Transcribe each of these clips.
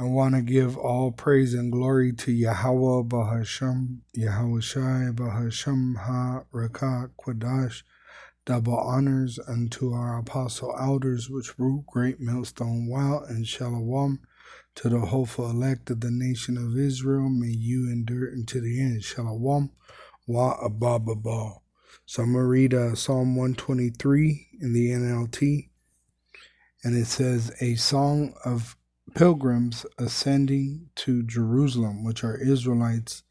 I want to give all praise and glory to Yahweh Bahasham, Yahweh Shai Bahasham Ha Rakah Quadash. Double honors unto our apostle elders, which root great millstone wow and shalom. To the hopeful elect of the nation of Israel, may you endure unto the end. Shalom. Wa abababa. So I'm going to read Psalm 123 in the NLT. And it says, a song of pilgrims ascending to Jerusalem, which are Israelites.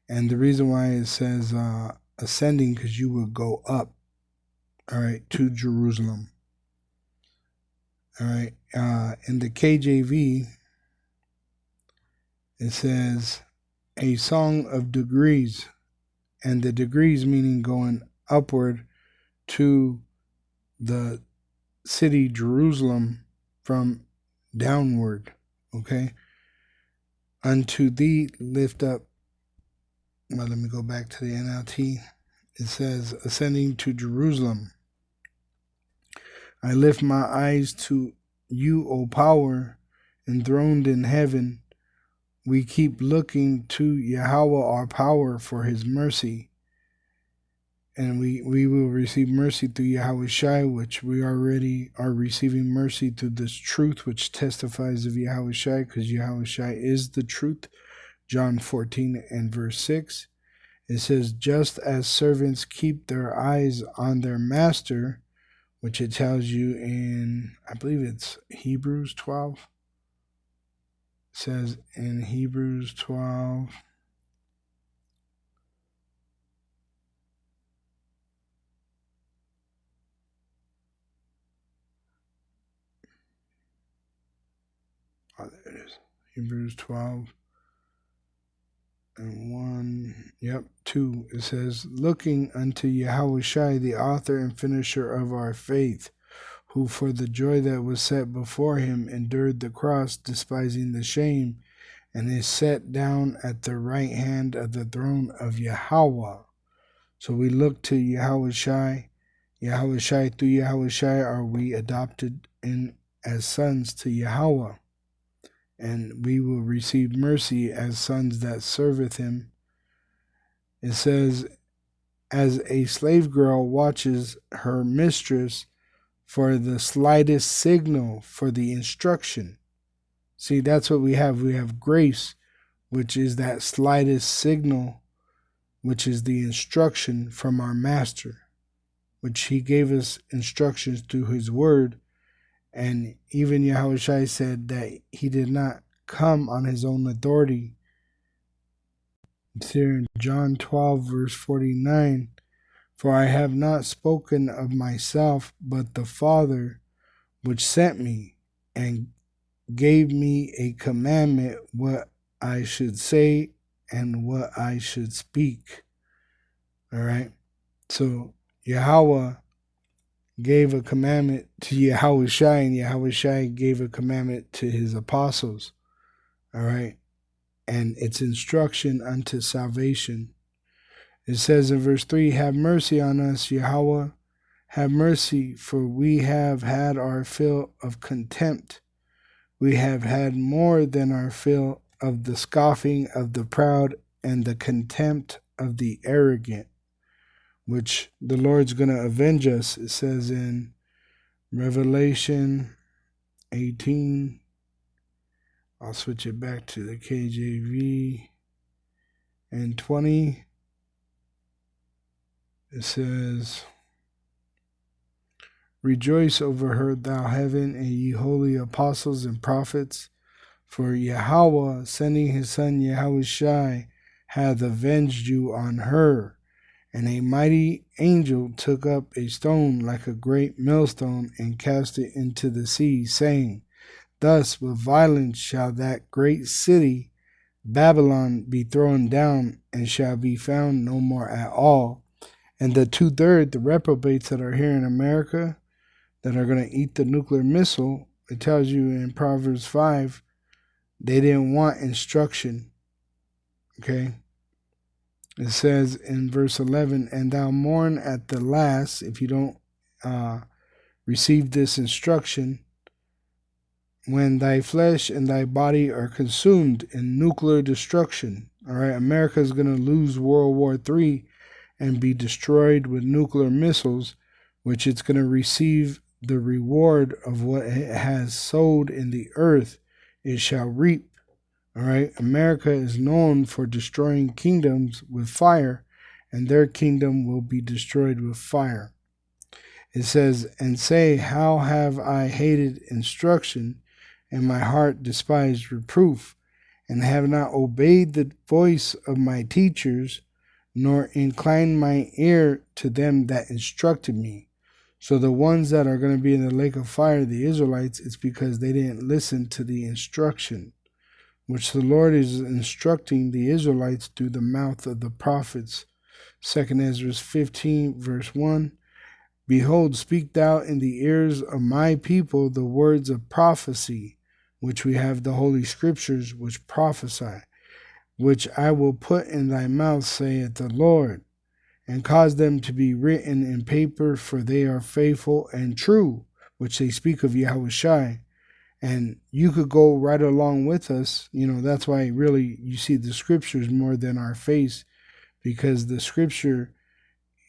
And the reason why it says ascending, because you will go up, all right, to Jerusalem. All right. In the KJV, it says a song of degrees, and the degrees meaning going upward to the city Jerusalem from downward. Okay. Unto thee lift up. Well, let me go back to the NLT. It says, ascending to Jerusalem. I lift my eyes to you, O power, enthroned in heaven. We keep looking to Yahweh, our power, for his mercy. And we will receive mercy through Yahweh Shai, which we already are receiving mercy through this truth, which testifies of Yahweh Shai, because Yahweh Shai is the truth. John 14 and verse 6. It says, just as servants keep their eyes on their master, which it tells you in, I believe it's Hebrews 12. It says in Hebrews 12, oh, there it is. Hebrews 12 and 1, yep, 2. It says, looking unto Yahweh Shai, the author and finisher of our faith, who for the joy that was set before him endured the cross, despising the shame, and is set down at the right hand of the throne of Yahweh. So we look to Yahweh Shai. Yahweh Shai, through Yahweh Shai are we adopted in as sons to Yahweh. And we will receive mercy as sons that serveth him. It says, as a slave girl watches her mistress for the slightest signal for the instruction. See, that's what we have. We have grace, which is that slightest signal, which is the instruction from our master, which he gave us instructions through his word. And even Yahweh Shai said that he did not come on his own authority. It's here in John 12, verse 49. For I have not spoken of myself, but the Father which sent me, and gave me a commandment what I should say and what I should speak. All right. So Yahweh gave a commandment to Yahweh Shai, and Yahweh Shai gave a commandment to his apostles. All right. And it's instruction unto salvation. It says in verse 3, have mercy on us, Yahweh. Have mercy, for we have had our fill of contempt. We have had more than our fill of the scoffing of the proud and the contempt of the arrogant, which the Lord's going to avenge us. It says in Revelation 18, I'll switch it back to the KJV, and 20, it says, rejoice over her, thou heaven, and ye holy apostles and prophets, for Yahweh, sending his son Yahweh Shai, hath avenged you on her. And a mighty angel took up a stone like a great millstone, and cast it into the sea, saying, thus with violence shall that great city Babylon be thrown down, and shall be found no more at all. And the 2/3, the reprobates that are here in America, that are going to eat the nuclear missile, it tells you in Proverbs 5, they didn't want instruction. Okay? It says in verse 11, and thou mourn at the last, if you don't receive this instruction, when thy flesh and thy body are consumed in nuclear destruction. All right, America is going to lose World War III and be destroyed with nuclear missiles, which it's going to receive the reward of what it has sowed in the earth, it shall reap. All right, America is known for destroying kingdoms with fire, and their kingdom will be destroyed with fire. It says, and say, how have I hated instruction, and my heart despised reproof, and have not obeyed the voice of my teachers, nor inclined my ear to them that instructed me. So the ones that are going to be in the lake of fire, the Israelites, it's because they didn't listen to the instruction, which the Lord is instructing the Israelites through the mouth of the prophets. 2 Ezra 15, verse 1. Behold, speak thou in the ears of my people the words of prophecy, which we have the Holy Scriptures, which prophesy, which I will put in thy mouth, saith the Lord, and cause them to be written in paper, for they are faithful and true, which they speak of Yahushai. And you could go right along with us. That's why really you see the Scriptures more than our face, because the Scripture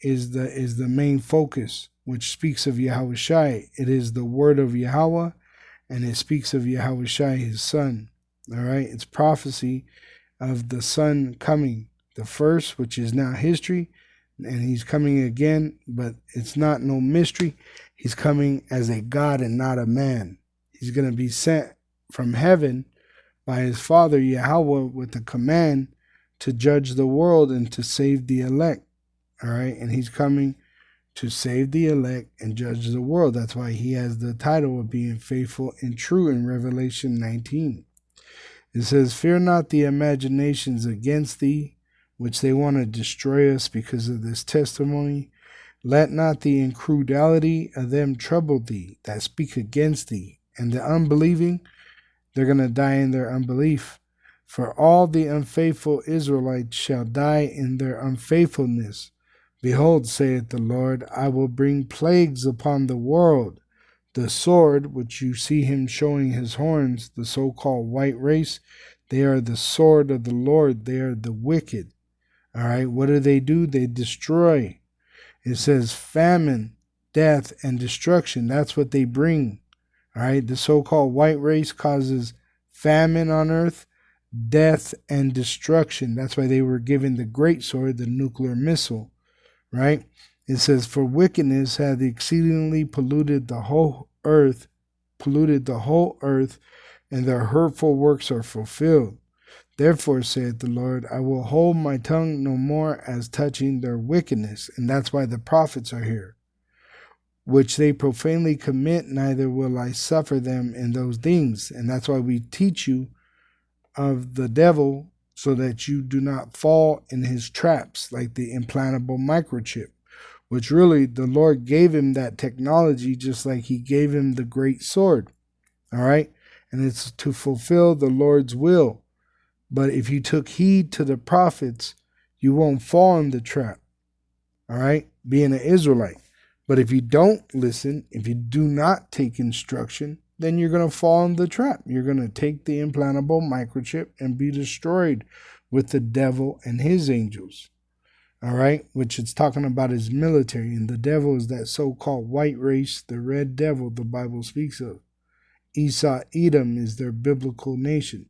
is the main focus, which speaks of Yahushai. It is the word of Yahweh, and it speaks of Yahushai, his son. All right, it's prophecy of the son coming, the first, which is now history, and he's coming again, but it's not no mystery. He's coming as a God and not a man. He's going to be sent from heaven by his father Yahweh with the command to judge the world and to save the elect. All right, and he's coming to save the elect and judge the world. That's why he has the title of being faithful and true in Revelation 19. It says, fear not the imaginations against thee, which they want to destroy us because of this testimony. Let not the incredulity of them trouble thee that speak against thee. And the unbelieving, they're going to die in their unbelief. For all the unfaithful Israelites shall die in their unfaithfulness. Behold, saith the Lord, I will bring plagues upon the world. The sword, which you see him showing his horns, the so-called white race, they are the sword of the Lord. They are the wicked. All right, what do? They destroy. It says famine, death, and destruction. That's what they bring. All right, the so-called white race causes famine on earth, death, and destruction. That's why they were given the great sword, the nuclear missile. Right? It says, for wickedness hath exceedingly polluted the whole earth, and their hurtful works are fulfilled. Therefore, saith the Lord, I will hold my tongue no more as touching their wickedness. And that's why the prophets are here. Which they profanely commit, neither will I suffer them in those things. And that's why we teach you of the devil, so that you do not fall in his traps, like the implantable microchip, which really the Lord gave him that technology, just like he gave him the great sword. All right. And it's to fulfill the Lord's will. But if you took heed to the prophets, you won't fall in the trap. All right. Being an Israelite. But if you don't listen, if you do not take instruction, then you're going to fall in the trap. You're going to take the implantable microchip and be destroyed with the devil and his angels. All right, which it's talking about his military. And the devil is that so-called white race, the red devil the Bible speaks of. Esau, Edom is their biblical nation.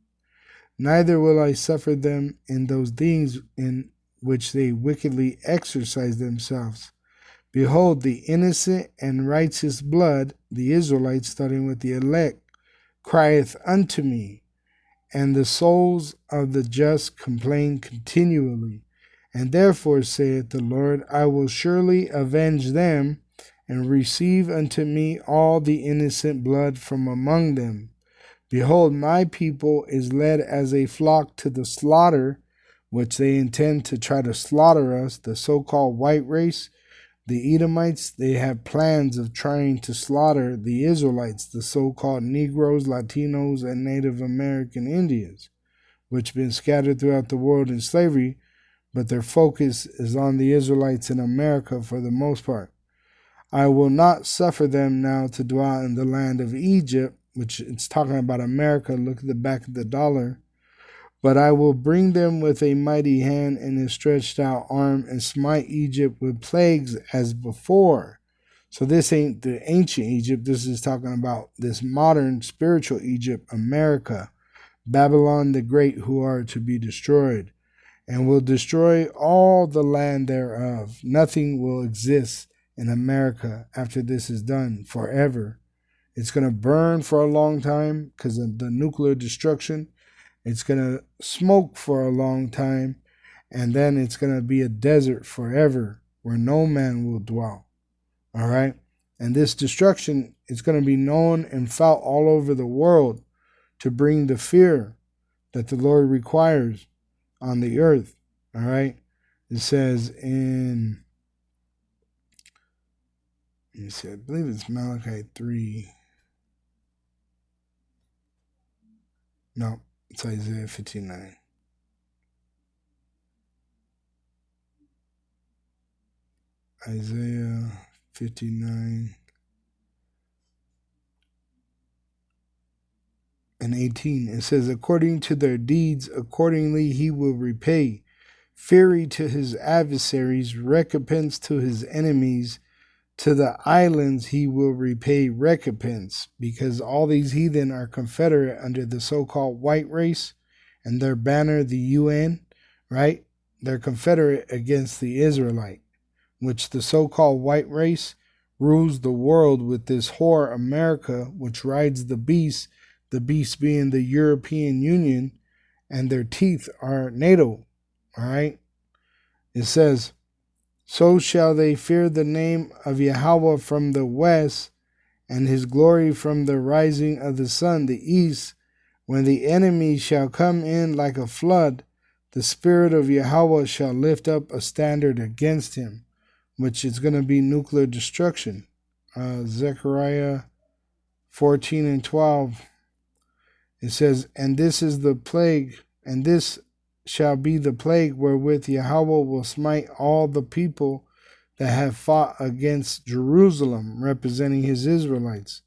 Neither will I suffer them in those things in which they wickedly exercise themselves. Behold, the innocent and righteous blood, the Israelites, starting with the elect, crieth unto me, and the souls of the just complain continually. And therefore, saith the Lord, I will surely avenge them, and receive unto me all the innocent blood from among them. Behold, my people is led as a flock to the slaughter, which they intend to try to slaughter us, the so-called white race. The Edomites, they have plans of trying to slaughter the Israelites, the so-called Negroes, Latinos, and Native American Indians, which have been scattered throughout the world in slavery, but their focus is on the Israelites in America for the most part. I will not suffer them now to dwell in the land of Egypt, which it's talking about America. Look at the back of the dollar. But I will bring them with a mighty hand and a stretched out arm and smite Egypt with plagues as before. So this ain't the ancient Egypt. This is talking about this modern spiritual Egypt, America, Babylon the Great, who are to be destroyed, and will destroy all the land thereof. Nothing will exist in America after this is done forever. It's going to burn for a long time because of the nuclear destruction. It's going to smoke for a long time, and then it's going to be a desert forever where no man will dwell. All right? And this destruction is going to be known and felt all over the world to bring the fear that the Lord requires on the earth. All right? It says in, let me see, I believe it's Malachi 3. No, it's Isaiah 59. Isaiah 59 and 18. It says, according to their deeds, accordingly he will repay. Fury to his adversaries, recompense to his enemies. To the islands he will repay recompense, because all these heathen are confederate under the so-called white race and their banner, the UN, right? They're confederate against the Israelite, which the so-called white race rules the world with this whore America, which rides the beast being the European Union, and their teeth are NATO, all right? It says, so shall they fear the name of Yahweh from the west, and his glory from the rising of the sun, the east. When the enemy shall come in like a flood, the spirit of Yahweh shall lift up a standard against him, which is going to be nuclear destruction. Zechariah 14 and 12. It says, and this is the plague, and this shall be the plague wherewith Yahweh will smite all the people that have fought against Jerusalem, representing his Israelites.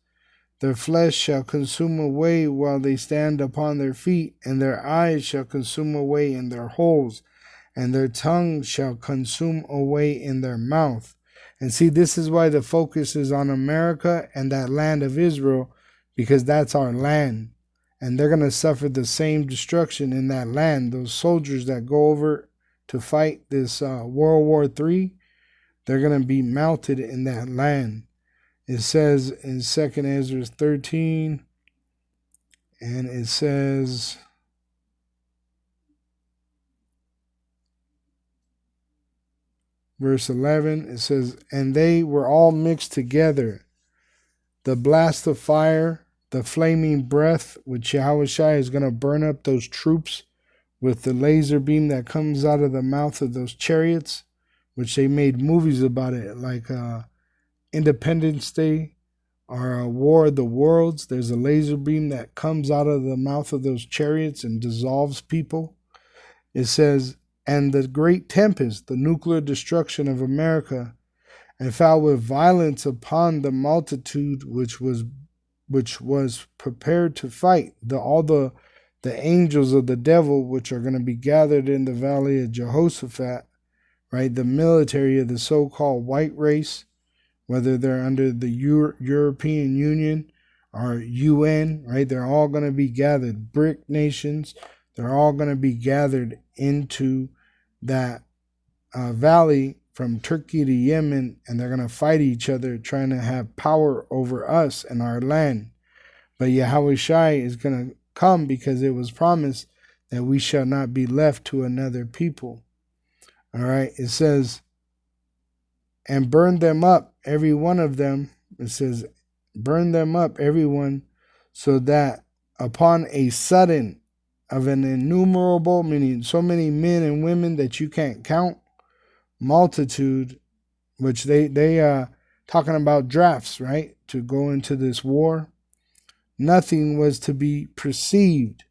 Their flesh shall consume away while they stand upon their feet, and their eyes shall consume away in their holes, and their tongue shall consume away in their mouth. And see, this is why the focus is on America and that land of Israel, because that's our land. And they're going to suffer the same destruction in that land. Those soldiers that go over to fight this World War III, they're going to be mounted in that land. It says in 2 Ezra 13, and it says, verse 11, it says, and they were all mixed together. The blast of fire, the flaming breath, which Yahushua is going to burn up those troops with the laser beam that comes out of the mouth of those chariots, which they made movies about it, like Independence Day or War of the Worlds. There's a laser beam that comes out of the mouth of those chariots and dissolves people. It says, and the great tempest, the nuclear destruction of America, and fell with violence upon the multitude which was prepared to fight, all the angels of the devil, which are going to be gathered in the valley of Jehoshaphat, right? The military of the so-called white race, whether they're under the European Union or UN, right? They're all going to be gathered. BRIC nations, they're all going to be gathered into that valley from Turkey to Yemen, and they're going to fight each other, trying to have power over us and our land. But Yahushua is going to come because it was promised that we shall not be left to another people. All right, it says, and burn them up, every one of them. It says, burn them up, everyone, so that upon a sudden of an innumerable, meaning so many men and women that you can't count, multitude, which they talking about drafts, right, to go into this war. Nothing was to be perceived,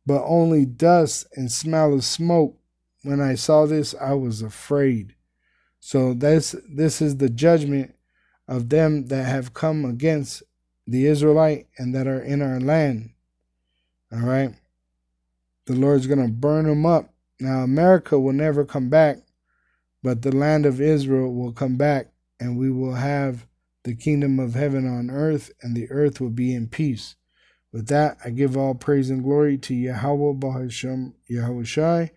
but only dust and smell of smoke. When I saw this, I was afraid. So this is the judgment of them that have come against the Israelite and that are in our land. All right. The Lord's going to burn them up. Now, America will never come back, but the land of Israel will come back, and we will have the kingdom of heaven on earth, and the earth will be in peace. With that, I give all praise and glory to Yahweh Bahashem Yahushai,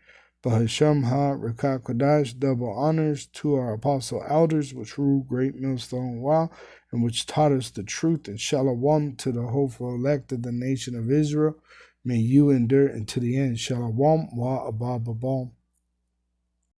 Bahashem Ha Rekah Kodash, double honors to our apostle elders, which ruled great millstone while, and which taught us the truth, and shalom to the hopeful elect of the nation of Israel. May you endure unto the end. Shalom wa abba babam.